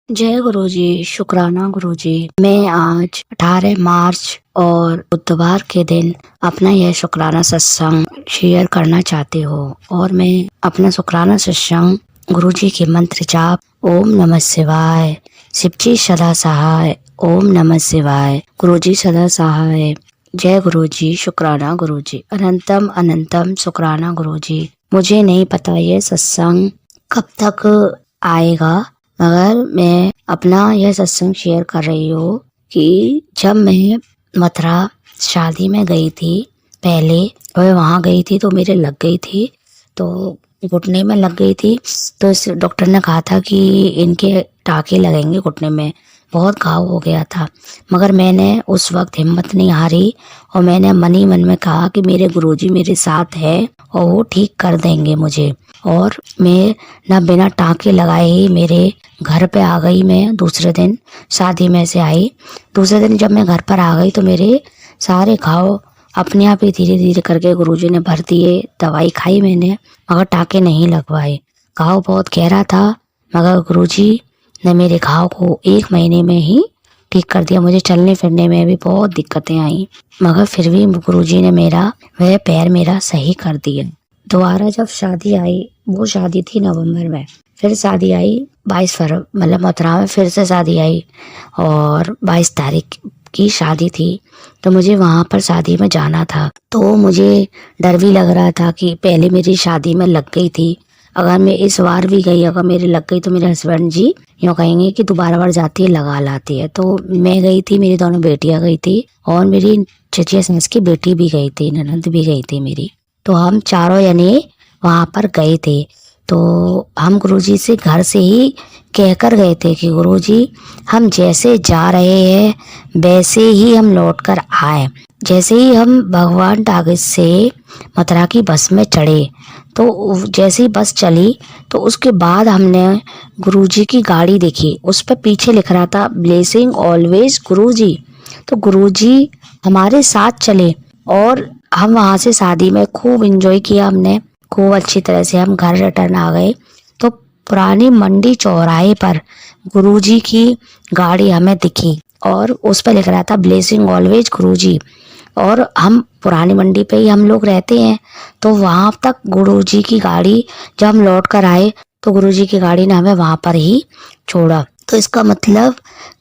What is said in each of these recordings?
जय गुरुजी, शुक्राना गुरुजी। मैं आज 18 मार्च और बुधवार के दिन अपना यह शुक्राना सत्संग शेयर करना चाहती हूँ। और मैं अपना शुक्राना सत्संग गुरुजी के मंत्र जाप ओम नमः शिवाय, शिवजी सदा सहाय, ओम नमः शिवाय, गुरुजी सदा सहाय। जय गुरुजी, शुक्राना गुरुजी, अनंतम अनंतम शुक्राना गुरुजी। मुझे नहीं पता ये सत्संग कब तक आएगा, मगर मैं अपना यह सत्संग शेयर कर रही हूँ कि जब मैं मथुरा शादी में गई थी पहले, और वहाँ गई थी तो मेरे लग गई थी, तो घुटने में लग गई थी। तो इस डॉक्टर ने कहा था कि इनके टाँके लगेंगे घुटने में, बहुत घाव हो गया था। मगर मैंने उस वक्त हिम्मत नहीं हारी और मैंने मन ही मन में कहा कि मेरे गुरुजी मेरे साथ है और वो ठीक कर देंगे मुझे। और मैं ना बिना टाँके लगाए ही मेरे घर पे आ गई। मैं दूसरे दिन शादी में से आई, दूसरे दिन जब मैं घर पर आ गई तो मेरे सारे घाव अपने आप ही धीरे धीरे करके गुरुजी ने भर दिए। दवाई खाई मैंने, मगर टाँके नहीं लगवाए। घाव बहुत गहरा था, मगर गुरुजी ने मेरे घाव को 1 महीने में ही ठीक कर दिया। मुझे चलने फिरने में भी बहुत दिक्कतें आई, मगर फिर भी गुरुजी ने वह पैर मेरा सही कर दिया। दोबारा जब शादी आई, वो शादी थी नवंबर में, फिर शादी आई 22 फरवरी, मतलब मथुरा में फिर से शादी आई और 22 तारीख की शादी थी। तो मुझे वहाँ पर शादी में जाना था, तो मुझे डर भी लग रहा था कि पहले मेरी शादी में लग गई थी, अगर मैं इस बार भी गई, अगर मेरे लग गई तो मेरे हस्बैंड जी यूँ कहेंगे कि दोबारा बार जाती है लगा लाती है। तो मैं गई थी, मेरी दोनों बेटियां गई थी और मेरी चचिया सास की बेटी भी गई थी, ननद भी गई थी मेरी। तो हम चारों जने वहाँ पर गए थे। तो हम गुरुजी से घर से ही कहकर गए थे कि गुरुजी हम जैसे जा रहे हैं वैसे ही हम लौट कर आए। जैसे ही हम भगवान टागिस से मथुरा की बस में चढ़े, तो जैसे ही बस चली तो उसके बाद हमने गुरुजी की गाड़ी देखी, उस पर पीछे लिख रहा था ब्लेसिंग ऑलवेज गुरुजी। तो गुरुजी हमारे साथ चले और हम वहाँ से शादी में खूब एंजॉय किया हमने, खूब अच्छी तरह से हम घर रिटर्न आ गए। तो पुरानी मंडी चौराहे पर गुरुजी की गाड़ी हमें दिखी और उस पर लिख रहा था ब्लेसिंग ऑलवेज गुरुजी। और हम पुरानी मंडी पे ही हम लोग रहते हैं, तो वहाँ तक गुरुजी की गाड़ी जब हम लौट कर आए तो गुरुजी की गाड़ी ने हमें वहाँ पर ही छोड़ा। तो इसका मतलब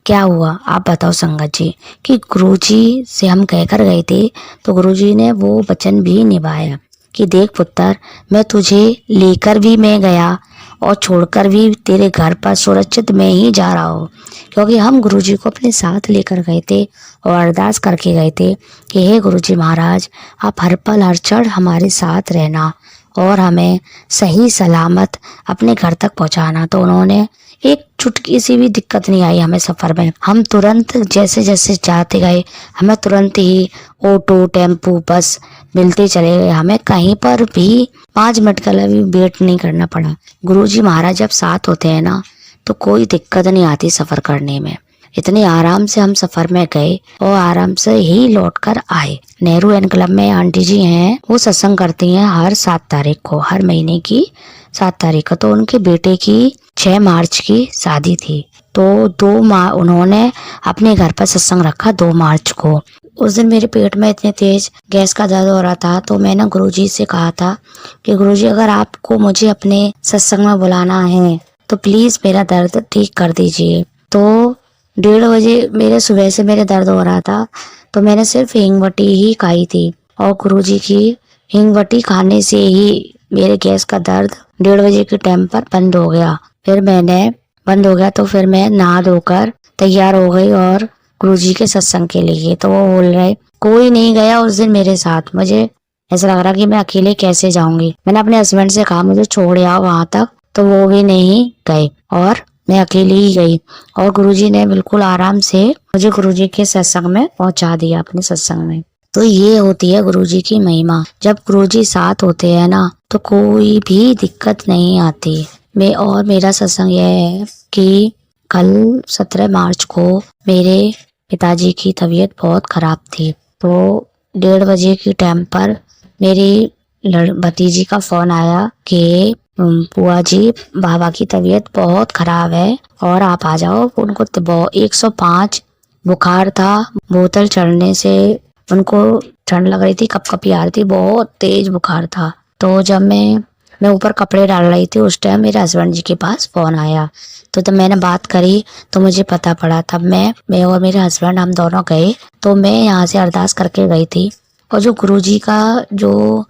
क्या हुआ आप बताओ संगत जी, कि गुरुजी से हम कहकर गए थे तो गुरुजी ने वो वचन भी निभाया कि देख पुत्र, मैं तुझे लेकर भी मैं गया और छोड़कर भी तेरे घर पर सुरक्षित मैं ही जा रहा हूँ। क्योंकि हम गुरुजी को अपने साथ लेकर गए थे और अरदास करके गए थे कि हे गुरुजी महाराज, आप हर पल हर क्षण हमारे साथ रहना और हमें सही सलामत अपने घर तक पहुँचाना। तो उन्होंने एक चुटकी सी भी दिक्कत नहीं आई हमें सफ़र में। हम तुरंत जैसे जैसे जाते गए, हमें तुरंत ही ऑटो टेम्पू बस मिलते चले गए। हमें कहीं पर भी 5 मिनट का भी वेट नहीं करना पड़ा। गुरुजी महाराज जब साथ होते हैं ना, तो कोई दिक्कत नहीं आती सफ़र करने में। इतने आराम से हम सफ़र में गए और आराम से ही लौट कर आए। नेहरू एन क्लब में आंटी जी हैं, वो सत्संग करती हैं हर 7 तारीख को, हर महीने की 7 तारीख को। तो उनके बेटे की 6 मार्च की शादी थी, तो 2 मार्च उन्होंने अपने घर पर सत्संग रखा 2 मार्च को। उस दिन मेरे पेट में इतने तेज गैस का दर्द हो रहा था, तो मैंने गुरुजी से कहा था कि गुरुजी अगर आपको मुझे अपने सत्संग में बुलाना है तो प्लीज़ मेरा दर्द ठीक कर दीजिए। तो 1:30 बजे मेरे सुबह से मेरे दर्द हो रहा था, तो मैंने सिर्फ हींगवटी ही खाई थी और गुरुजी की हींगवटी खाने से ही मेरे गैस का दर्द 1:30 बजे के टाइम पर बंद हो गया। तो फिर मैं नहा धोकर तैयार हो गई और गुरुजी के सत्संग के लिए। तो वो बोल रहे कोई नहीं गया उस दिन मेरे साथ, मुझे ऐसा लग रहा कि मैं अकेले कैसे जाऊंगी। मैंने अपने हस्बैंड से कहा मुझे छोड़ आओ वहां तक, तो वो भी नहीं गए और मैं अकेली ही गई। और गुरुजी ने बिल्कुल आराम से मुझे गुरुजी के सत्संग में पहुंचा दिया, अपने सत्संग में। तो ये होती है गुरुजी की महिमा। जब गुरुजी साथ होते हैं ना, तो कोई भी दिक्कत नहीं आती। मेरा सत्संग यह है कि कल 17 मार्च को मेरे पिताजी की तबीयत बहुत खराब थी, तो 1:30 बजे के टाइम पर मेरी भतीजी का फोन आया कि बुआ जी, बाबा की तबीयत बहुत खराब है और आप आ जाओ। उनको 105 बुखार था, बोतल चढ़ने से उनको ठंड लग रही थी, कपकपी आ रही थी, बहुत तेज बुखार था। तो जब मैं ऊपर कपड़े डाल रही थी उस टाइम मेरे हस्बैंड जी के पास फोन आया। तो जब मैंने बात करी तो मुझे पता पड़ा। तब मैं और मेरे हस्बैंड हम दोनों गए। तो मैं यहाँ से अरदास करके गई थी। और जो गुरुजी का जो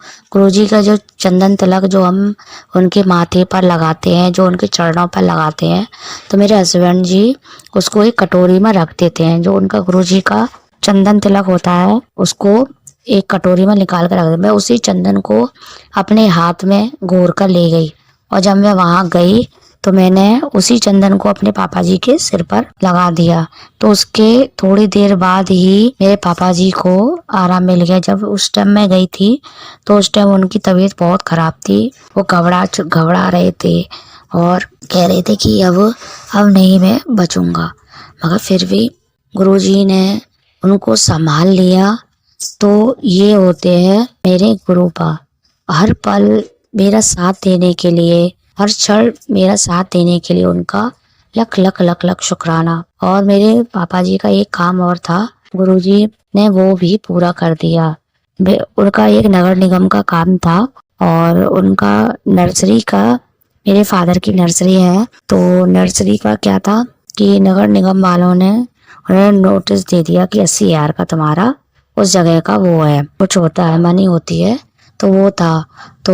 चंदन तिलक जो हम उनके माथे पर लगाते हैं, जो उनके चरणों पर लगाते हैं, तो मेरे हस्बैंड जी उसको एक कटोरी में रख देते हैं। जो उनका गुरुजी का चंदन तिलक होता है उसको एक कटोरी में निकाल कर रख देते। मैं उसी चंदन को अपने हाथ में घोर कर ले गई। और जब मैं वहां गई तो मैंने उसी चंदन को अपने पापा जी के सिर पर लगा दिया। तो उसके थोड़ी देर बाद ही मेरे पापा जी को आराम मिल गया। जब उस टाइम मैं गई थी तो उस टाइम उनकी तबीयत बहुत खराब थी। वो घबरा रहे थे और कह रहे थे कि अब नहीं मैं बचूंगा। मगर फिर भी गुरुजी ने उनको संभाल लिया। तो ये होते हैं मेरे गुरुपा, हर पल मेरा साथ देने के लिए, हर क्षण मेरा साथ देने के लिए उनका लख लख लख लख शुक्राना। और मेरे पापा जी का एक काम और था, गुरुजी ने वो भी पूरा कर दिया। उनका एक नगर निगम का काम था और उनका नर्सरी का, मेरे फादर की नर्सरी है, तो नर्सरी का क्या था कि नगर निगम वालों ने उन्हें नोटिस दे दिया कि 80,000 का तुम्हारा उस जगह का वो है, कुछ होता है, मनी होती है, तो वो था। तो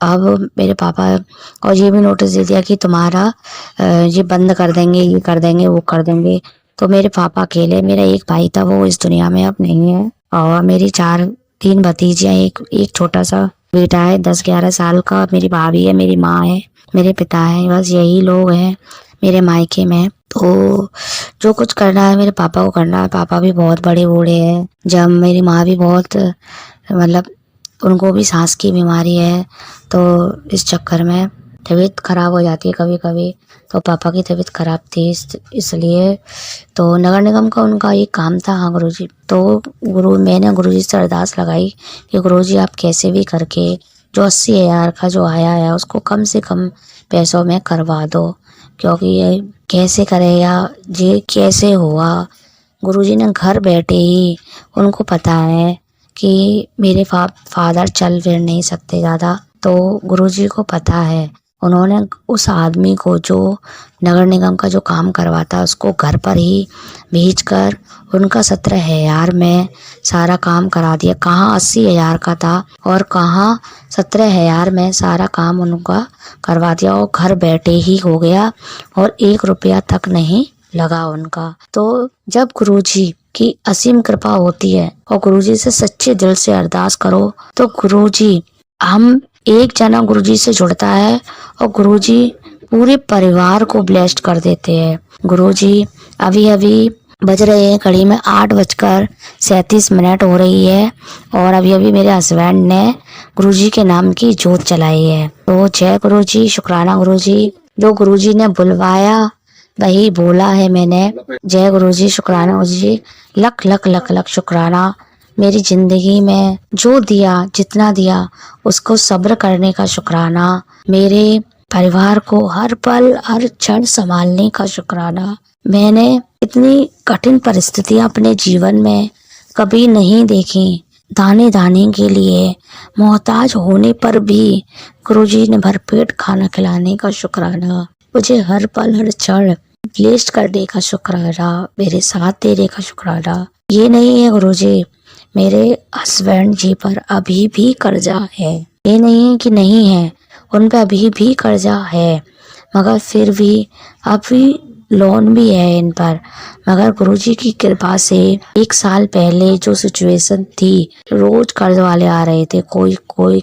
अब मेरे पापा और ये भी नोटिस दे दिया कि तुम्हारा ये बंद कर देंगे, ये कर देंगे, वो कर देंगे। तो मेरे पापा अकेले, मेरा एक भाई था वो इस दुनिया में अब नहीं है, और मेरी 3 भतीजियां, एक छोटा सा बेटा है 10-11 साल का, मेरी भाभी है, मेरी माँ है, मेरे पिता है, बस यही लोग हैं मेरे मायके में। तो जो कुछ करना है मेरे पापा को करना है। पापा भी बहुत बड़े बूढ़े हैं। जब मेरी माँ भी बहुत, मतलब उनको भी सांस की बीमारी है, तो इस चक्कर में तबीयत खराब हो जाती है कभी कभी। तो पापा की तबीयत खराब थी इसलिए तो नगर निगम का उनका एक काम था। हाँ गुरुजी, तो मैंने गुरुजी से अरदास लगाई कि गुरुजी आप कैसे भी करके जो 80,000 का जो आया है उसको कम से कम पैसों में करवा दो, क्योंकि ये कैसे करे या ये कैसे हुआ। गुरुजी ने घर बैठे ही, उनको पता है कि मेरे फादर चल फिर नहीं सकते ज़्यादा, तो गुरुजी को पता है। उन्होंने उस आदमी को जो नगर निगम का जो काम करवाता उसको घर पर ही भेजकर उनका 17,000 में सारा काम करा दिया। कहाँ 80,000 का था और कहाँ 17,000 में सारा काम उनका करवा दिया, और घर बैठे ही हो गया और 1 रुपया तक नहीं लगा उनका। तो जब गुरुजी की असीम कृपा होती है और गुरुजी से सच्चे दिल से अरदास करो तो गुरुजी, हम एक जना गुरुजी से जुड़ता है और गुरुजी पूरे परिवार को ब्लेस्ड कर देते हैं। गुरुजी अभी अभी बज रहे हैं घड़ी में 8:37 हो रही है और अभी अभी मेरे हस्बैंड ने गुरुजी के नाम की जोत जलाई है। तो जय गुरुजी, शुक्राना गुरुजी, जो गुरुजी ने बुलवाया वही बोला है मैंने। जय गुरुजी, शुक्राना गुरुजी, लख लख लख लख शुक्राना। मेरी जिंदगी में जो दिया, जितना दिया, उसको सब्र करने का शुक्राना। मेरे परिवार को हर पल हर क्षण संभालने का शुक्राना। मैंने इतनी कठिन परिस्थितियां अपने जीवन में कभी नहीं देखी। दाने दाने के लिए मोहताज होने पर भी गुरुजी ने भरपेट खाना खिलाने का शुक्राना। मुझे हर पल हर क्षण ब्लेस्ड करने का शुक्राना, मेरे साथ देने का शुक्राना। ये नहीं है गुरुजी मेरे हस्बैंड जी पर अभी भी कर्जा है, ये नहीं है कि नहीं है, उन पर अभी भी कर्जा है, मगर फिर भी अभी लोन भी है इन पर। मगर गुरुजी की कृपा से 1 साल पहले जो सिचुएशन थी, रोज कर्ज वाले आ रहे थे, कोई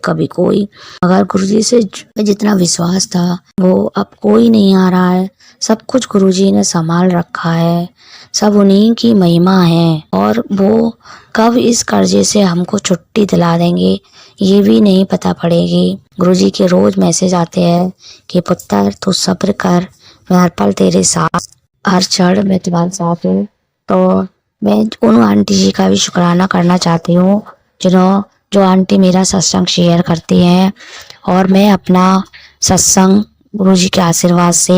कभी कोई, मगर गुरुजी से जितना विश्वास था वो अब कोई नहीं आ रहा है। सब कुछ गुरुजी ने संभाल रखा है, सब उन्हीं की महिमा है। और वो कब इस कर्जे से हमको छुट्टी दिला देंगे ये भी नहीं पता पड़ेगी। गुरुजी के रोज मैसेज आते हैं कि पुत्र तू सब्र कर, मैं हर पल तेरे साथ, हर क्षण मैं तुम्हारे साथ हूँ। तो मैं उन आंटी जी का भी शुक्राना करना चाहती हूँ जो आंटी मेरा सत्संग शेयर करती हैं। और मैं अपना सत्संग गुरुजी के आशीर्वाद से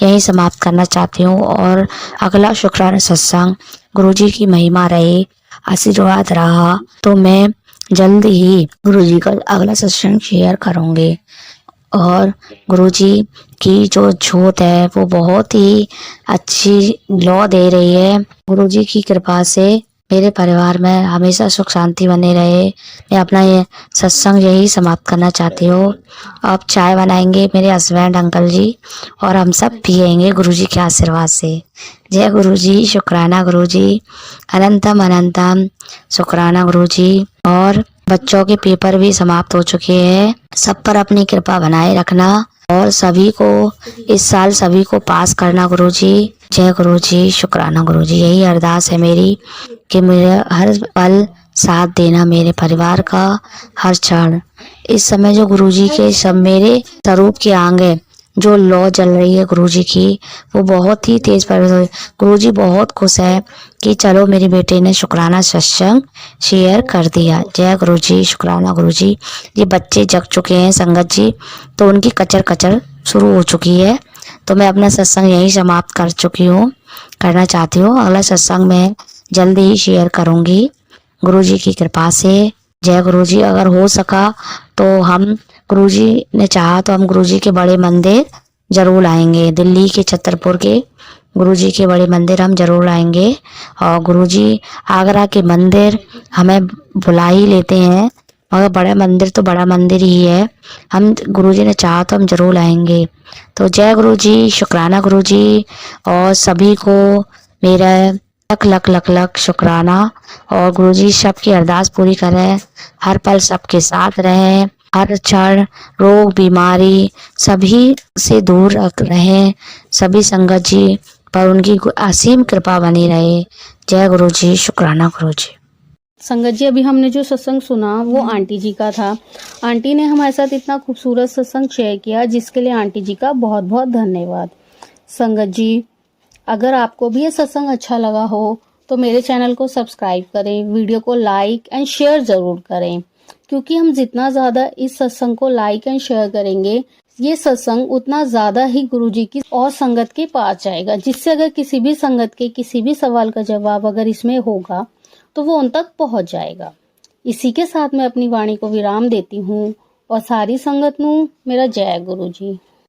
यहीं समाप्त करना चाहती हूँ। और अगला शुक्राना सत्संग गुरुजी की महिमा रहे, आशीर्वाद रहा तो मैं जल्द ही गुरुजी का अगला सत्संग शेयर करूँगी। और गुरुजी की जो जोत है वो बहुत ही अच्छी ग्लो दे रही है। गुरुजी की कृपा से मेरे परिवार में हमेशा सुख शांति बने रहे। मैं अपना ये सत्संग यही समाप्त करना चाहती हूँ। अब चाय बनाएंगे मेरे हस्बैंड अंकल जी और हम सब पिएंगे गुरुजी के आशीर्वाद से। जय गुरुजी, शुक्राना गुरुजी, अनंतम अनंतम शुक्राना गुरुजी। और बच्चों के पेपर भी समाप्त हो चुके हैं। सब पर अपनी कृपा बनाए रखना और सभी को इस साल सभी को पास करना गुरुजी। जय गुरुजी, शुक्राना गुरुजी। यही अरदास है मेरी कि मेरे हर पल साथ देना मेरे परिवार का हर क्षण। इस समय जो गुरुजी के सब मेरे स्वरूप के आगे जो लौ जल रही है गुरुजी की, वो बहुत ही तेज प्रभावित हुई। गुरुजी बहुत खुश है कि चलो मेरी बेटे ने शुक्राना सत्संग शेयर कर दिया। जय गुरुजी, शुक्राना गुरुजी। ये बच्चे जग चुके हैं संगत जी, तो उनकी कचर कचर शुरू हो चुकी है, तो मैं अपना सत्संग यहीं समाप्त कर चुकी हूँ, करना चाहती हूँ। अगला सत्संग मैं जल्दी ही शेयर करूँगी गुरुजी की कृपा से। जय गुरुजी। अगर हो सका तो हम गुरुजी ने चाहा तो हम गुरुजी के बड़े मंदिर जरूर आएंगे। दिल्ली के छतरपुर के गुरुजी के बड़े मंदिर हम जरूर आएंगे। और गुरुजी आगरा के मंदिर हमें बुला ही लेते हैं, मगर बड़ा मंदिर तो बड़ा मंदिर ही है। हम गुरुजी ने चाहा तो हम जरूर आएंगे। तो जय गुरुजी, शुक्राना गुरुजी। और सभी को मेरा लख लख लख लख शुक्राना। और गुरुजी सबकी अरदास पूरी करें, हर पल सबके साथ रहें, हर क्षण रोग बीमारी सभी से दूर रहें, सभी संगत जी पर उनकी असीम कृपा बनी रहे। जय गुरुजी, शुक्राना गुरुजी। संगत जी, अभी हमने जो सत्संग सुना वो आंटी जी का था। आंटी ने हमारे साथ इतना खूबसूरत सत्संग शेयर किया, जिसके लिए आंटी जी का बहुत बहुत धन्यवाद। संगत जी, अगर आपको भी ये सत्संग अच्छा लगा हो तो मेरे चैनल को सब्सक्राइब करें, वीडियो को लाइक एंड शेयर जरूर करें, क्योंकि हम जितना ज्यादा इस सत्संग को लाइक एंड शेयर करेंगे, ये सत्संग उतना ज्यादा ही गुरुजी की और संगत के पास जाएगा, जिससे अगर किसी भी संगत के किसी भी सवाल का जवाब अगर इसमें होगा तो वो उन तक पहुंच जाएगा। इसी के साथ मैं अपनी वाणी को विराम देती हूँ और सारी संगत नू मेरा जय गुरु जी।